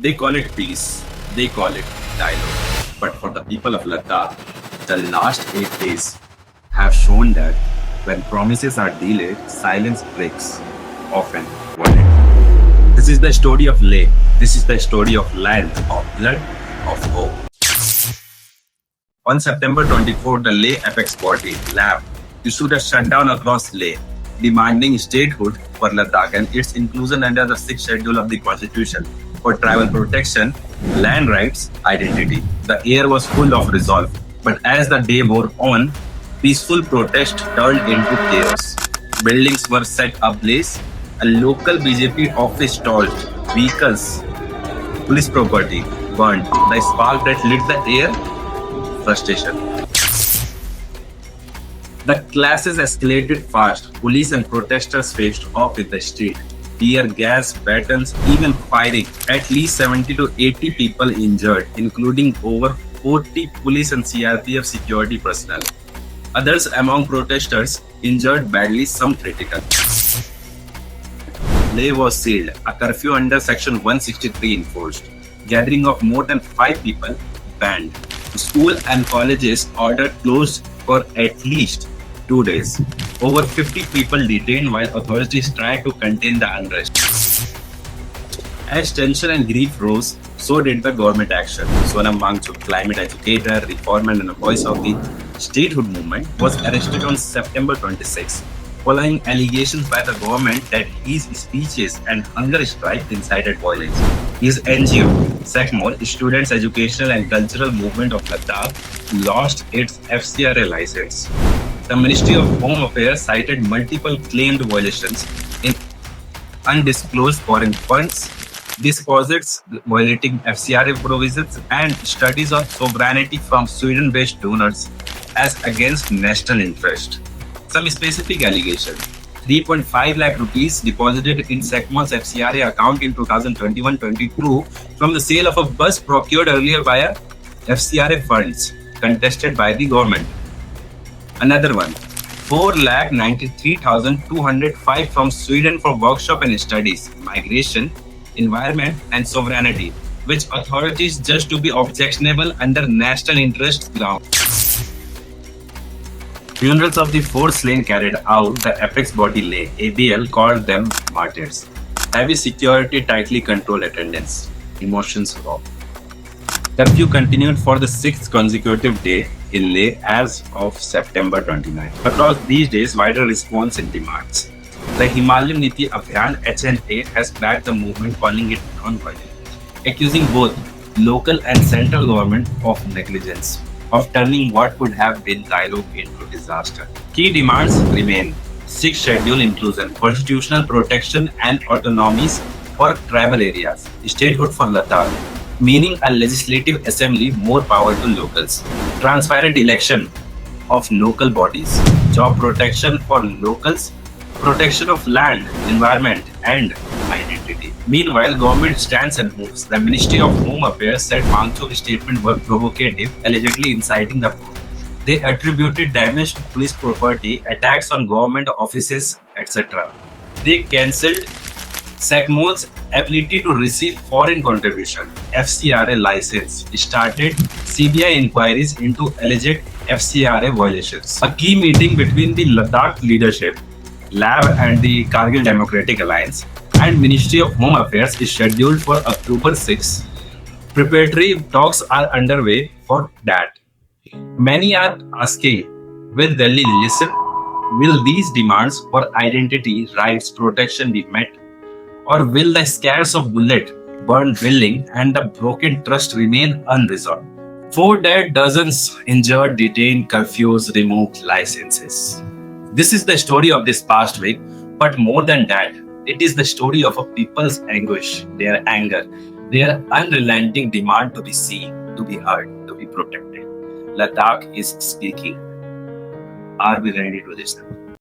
They call it peace. They call it dialogue. But for the people of Ladakh, the last 8 days have shown that when promises are delayed, silence breaks, often violently. This is the story of Leh. This is the story of land, of blood, of hope. On September 24, the Leh Apex Body, LAB, issued a shutdown across Leh, demanding statehood for Ladakh and its inclusion under the Sixth Schedule of the Constitution for tribal protection, land rights, identity. The air was full of resolve, but as the day wore on, peaceful protest turned into chaos. Buildings were set ablaze, a local BJP office torched, vehicles, police property burned. The spark that lit the air, frustration. The clashes escalated fast. Police and protesters faced off in the street. Tear gas, batons, even firing. At least 70 to 80 people injured, including over 40 police and CRPF security personnel. Others among protesters injured badly, some critical. Leh was sealed. A curfew under Section 163 enforced. Gathering of more than 5 people banned. School and colleges ordered closed for at least 2 days. Over 50 people detained while authorities tried to contain the unrest. As tension and grief rose, so did the government action. Wangchuk, climate educator, reformer, and a voice of the statehood movement, was arrested on September 26, following allegations by the government that his speeches and hunger strike incited violence. His NGO, SECMOL, Students' Educational and Cultural Movement of Ladakh, lost its FCRA license. The Ministry of Home Affairs cited multiple claimed violations in undisclosed foreign funds, deposits violating FCRA provisions, and studies of sovereignty from Sweden-based donors as against national interest. Some specific allegations. 3.5 lakh rupees deposited in SECMOL's FCRA account in 2021-22 from the sale of a bus procured earlier via FCRA funds contested by the government. Another one, 4,93,205 from Sweden for workshop and studies, migration, environment, and sovereignty, which authorities judged to be objectionable under national interest grounds. Funerals of the 4 slain carried out, the Apex Body Leh, ABL called them martyrs. Heavy security tightly controlled attendance. Emotions raw. Curfew continued for the 6th consecutive day in Leh as of September 29. Across these days, wider response in demands. The Himalayan Niti Abhiyan HNA has backed the movement, calling it non-violent, accusing both local and central government of negligence, of turning what could have been dialogue into disaster. Key demands remain: Sixth Schedule inclusion, constitutional protection and autonomies for tribal areas, statehood for Ladakh, meaning a legislative assembly, more power to locals, transparent election of local bodies, job protection for locals, protection of land, environment, and identity. Meanwhile, government stands and moves. The Ministry of Home Affairs said Wangchuk's statement were provocative, allegedly inciting the mob. They attributed damage to police property, attacks on government offices, etc. They cancelled SECMOL's ability to receive foreign contribution, FCRA license, started CBI inquiries into alleged FCRA violations. A key meeting between the Ladakh leadership, LAB and the Kargil Democratic Alliance and Ministry of Home Affairs is scheduled for October 6. Preparatory talks are underway for that. Many are asking, will Delhi listen? Will these demands for identity, rights, protection be met? Or will the scars of bullet, burned building and the broken trust remain unresolved? 4 dead, dozens injured, detained, curfews, removed licenses. This is the story of this past week, but more than that, it is the story of a people's anguish, their anger, their unrelenting demand to be seen, to be heard, to be protected. Ladakh is speaking. Are we ready to listen?